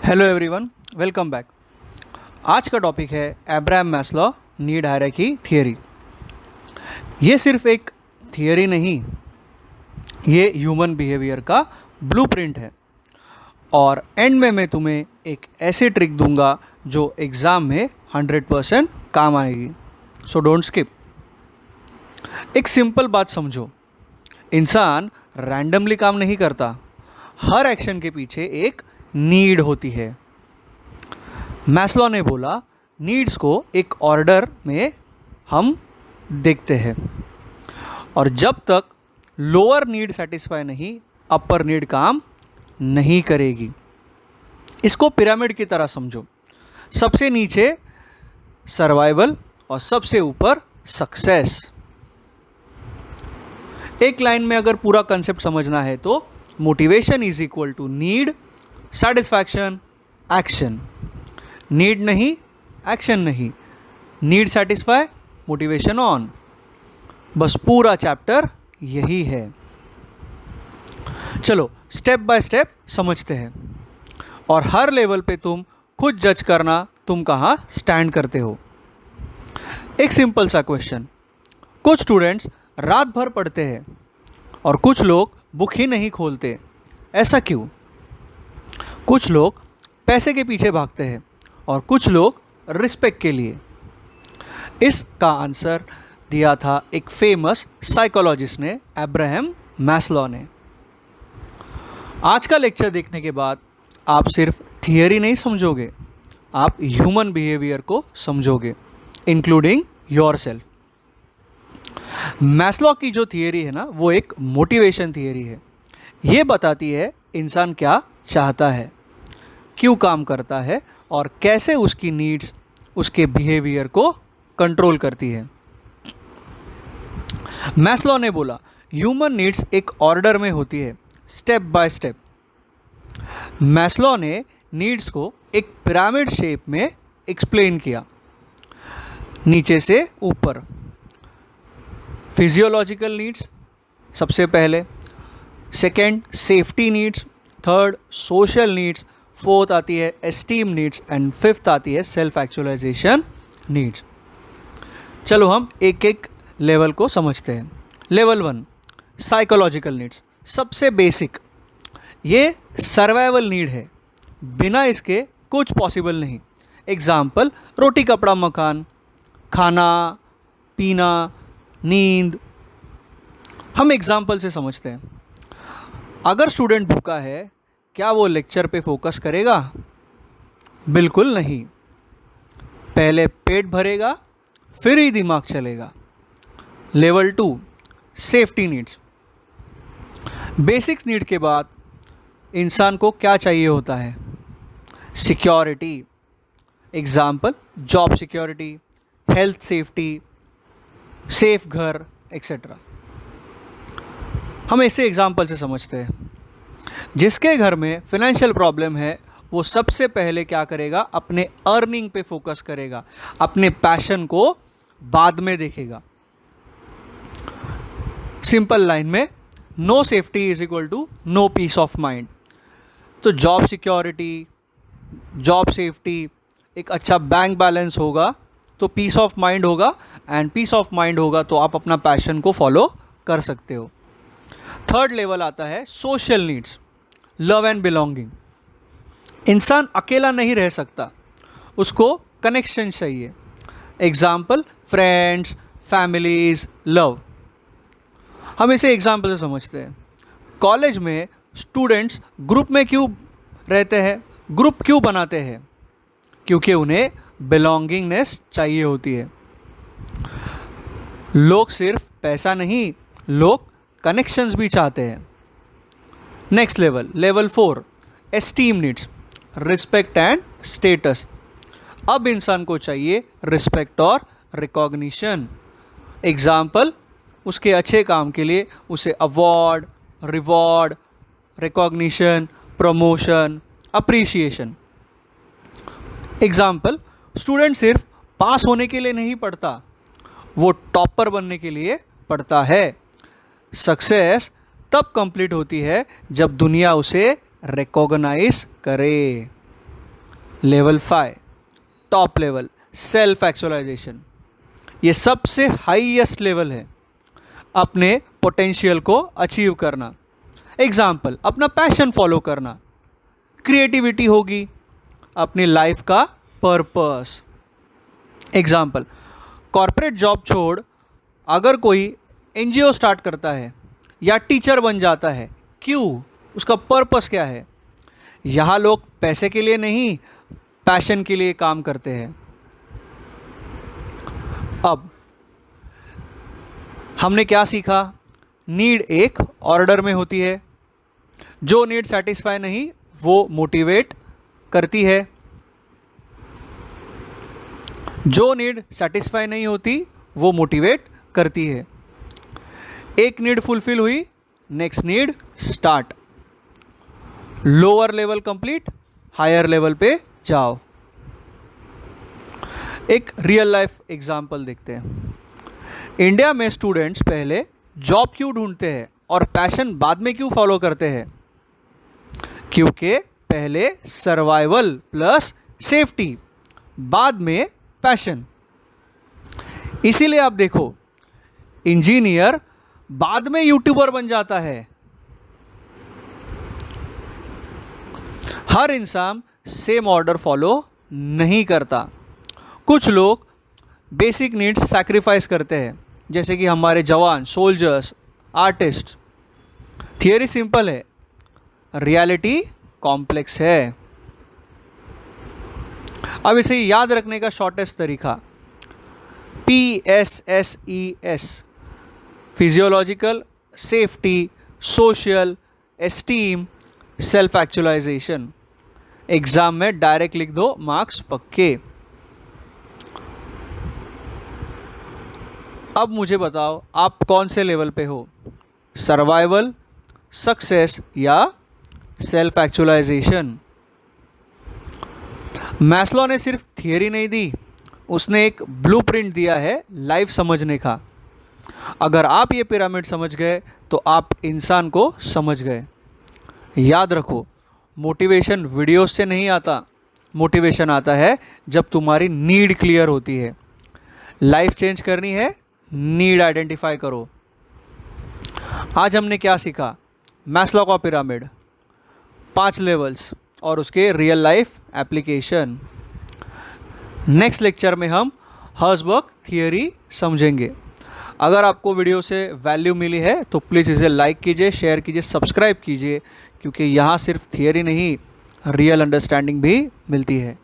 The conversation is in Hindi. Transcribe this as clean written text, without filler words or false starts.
Hello everyone, welcome back. आज का टॉपिक है Abraham Maslow need hierarchy theory. ये सिर्फ एक थियरी नहीं, ये ह्यूमन बिहेवियर का ब्लूप्रिंट है। और एंड में मैं तुम्हें एक ऐसी ट्रिक दूंगा जो एग्ज़ाम में 100% काम आएगी। So don't skip. एक सिंपल बात समझो, इंसान रैंडमली काम नहीं करता। हर एक्शन के पीछे एक नीड होती है। मैस्लो ने बोला, नीड्स को एक ऑर्डर में हम देखते हैं, और जब तक लोअर नीड सेटिस्फाई नहीं, अपर नीड काम नहीं करेगी। इसको पिरामिड की तरह समझो। सबसे नीचे सर्वाइवल और सबसे ऊपर सक्सेस। एक लाइन में अगर पूरा कंसेप्ट समझना है तो motivation is equal to need, satisfaction, action. Need नहीं, एक्शन नहीं, नीड सेटिस्फाई, मोटिवेशन ऑन। बस पूरा चैप्टर यही है। चलो स्टेप बाय स्टेप समझते हैं, और हर लेवल पे तुम खुद जज करना तुम कहाँ स्टैंड करते हो। एक सिंपल सा क्वेश्चन, कुछ स्टूडेंट्स रात भर पढ़ते हैं और कुछ लोग बुक ही नहीं खोलते, ऐसा क्यों? कुछ लोग पैसे के पीछे भागते हैं और कुछ लोग रिस्पेक्ट के लिए। इसका आंसर दिया था एक फेमस साइकोलॉजिस्ट ने, अब्राहम मैस्लो ने। आज का लेक्चर देखने के बाद आप सिर्फ थियरी नहीं समझोगे, आप ह्यूमन बिहेवियर को समझोगे, इंक्लूडिंग योरसेल्फ। मैस्लो की जो थियरी है ना, वो एक मोटिवेशन थियरी है। ये बताती है इंसान क्या चाहता है, क्यों काम करता है, और कैसे उसकी नीड्स उसके बिहेवियर को कंट्रोल करती है। मैस्लो ने बोला, ह्यूमन नीड्स एक ऑर्डर में होती है, स्टेप बाय स्टेप। मैस्लो ने नीड्स को एक पिरामिड शेप में एक्सप्लेन किया, नीचे से ऊपर। फिजियोलॉजिकल नीड्स सबसे पहले, second safety needs, third social needs, fourth आती है एस्टीम नीड्स, एंड फिफ्थ आती है सेल्फ एक्चुअलाइजेशन नीड्स। चलो हम एक एक लेवल को समझते हैं। लेवल 1 साइकोलॉजिकल नीड्स, सबसे बेसिक। ये सर्वाइवल नीड है, बिना इसके कुछ पॉसिबल नहीं। एग्जाम्पल, रोटी कपड़ा मकान, खाना पीना, नींद। हम एग्जाम्पल से समझते हैं। अगर स्टूडेंट भूखा है, क्या वो लेक्चर पे फोकस करेगा? बिल्कुल नहीं। पहले पेट भरेगा, फिर ही दिमाग चलेगा। Level 2 safety needs. Basics need के बाद इंसान को क्या चाहिए होता है? Security. Example, job security, health safety, safe घर, एक्सेट्रा। हम ऐसे एग्जाम्पल से समझते हैं। जिसके घर में फिनेंशियल प्रॉब्लम है, वो सबसे पहले क्या करेगा? अपने अर्निंग पे फोकस करेगा, अपने पैशन को बाद में देखेगा। सिंपल लाइन में, no safety is equal to no peace of mind. तो जॉब सिक्योरिटी, जॉब सेफ्टी, एक अच्छा बैंक बैलेंस होगा तो पीस ऑफ माइंड होगा, एंड पीस ऑफ माइंड होगा तो आप अपना पैशन को फॉलो कर सकते हो। थर्ड लेवल आता है social needs, love and belonging. इंसान अकेला नहीं रह सकता, उसको कनेक्शन चाहिए। Example, friends, families, love. हम इसे एग्जाम्पल से समझते हैं। कॉलेज में स्टूडेंट्स ग्रुप में क्यों रहते हैं, ग्रुप क्यों बनाते हैं? क्योंकि उन्हें बिलोंगिंगनेस चाहिए होती है। लोग सिर्फ पैसा नहीं, लोग कनेक्शंस भी चाहते हैं। Next level, level 4 esteem needs, respect and status. अब इंसान को चाहिए रिस्पेक्ट और रिकॉग्निशन। एग्जाम्पल, उसके अच्छे काम के लिए उसे award, reward, recognition, promotion, appreciation. Example, student सिर्फ पास होने के लिए नहीं पढ़ता, वो टॉपर बनने के लिए पढ़ता है। सक्सेस तब कंप्लीट होती है जब दुनिया उसे रिकॉग्नाइज करे। Level 5 top level self actualisation. ये सबसे हाईएस्ट लेवल है अपने पोटेंशियल को अचीव करना। एग्जाम्पल, अपना पैशन फॉलो करना, क्रिएटिविटी होगी, अपनी लाइफ का पर्पस। एग्जाम्पल, कॉर्पोरेट जॉब छोड़ अगर कोई एनजीओ स्टार्ट करता है या टीचर बन जाता है, क्यों? उसका पर्पस क्या है? यहाँ लोग पैसे के लिए नहीं, पैशन के लिए काम करते हैं। अब हमने क्या सीखा? नीड एक ऑर्डर में होती है, जो नीड सेटिस्फाई नहीं वो मोटिवेट करती है, जो नीड सेटिस्फाई नहीं होती वो मोटिवेट करती है। एक नीड फुलफिल हुई, next need start. Lower level complete, higher level पे जाओ। एक रियल लाइफ एग्जांपल देखते हैं। इंडिया में स्टूडेंट्स पहले जॉब क्यों ढूंढते हैं और पैशन बाद में क्यों फॉलो करते हैं? क्योंकि पहले सर्वाइवल प्लस सेफ्टी, बाद में पैशन। इसीलिए आप देखो, इंजीनियर बाद में यूट्यूबर बन जाता है। हर इंसान सेम ऑर्डर फॉलो नहीं करता। कुछ लोग बेसिक नीड्स सैक्रिफाइस करते हैं, जैसे कि हमारे जवान, सोल्जर्स, आर्टिस्ट। थियरी सिंपल है, रियलिटी कॉम्प्लेक्स है। अब इसे याद रखने का शॉर्टेस्ट तरीका PSSES, physiological, safety, social, esteem, self actualisation. Exam में डायरेक्ट लिख दो, मार्क्स पक्के। अब मुझे बताओ, आप कौन से लेवल पे हो? सर्वाइवल, सक्सेस या सेल्फ एक्चुअलाइजेशन? मैस्लो ने सिर्फ थियरी नहीं दी, उसने एक ब्लूप्रिंट दिया है लाइफ समझने का। अगर आप ये पिरामिड समझ गए तो आप इंसान को समझ गए। याद रखो, मोटिवेशन वीडियोस से नहीं आता, मोटिवेशन आता है जब तुम्हारी नीड क्लियर होती है। लाइफ चेंज करनी है, नीड आइडेंटिफाई करो। आज हमने क्या सीखा? मैस्लो का पिरामिड, 5 लेवल्स और उसके real life application. Next lecture में हम हर्ज़बर्ग थियरी समझेंगे। अगर आपको वीडियो से वैल्यू मिली है तो प्लीज़ इसे लाइक कीजिए, शेयर कीजिए, सब्सक्राइब कीजिए, क्योंकि यहाँ सिर्फ थियरी नहीं, रियल अंडरस्टैंडिंग भी मिलती है।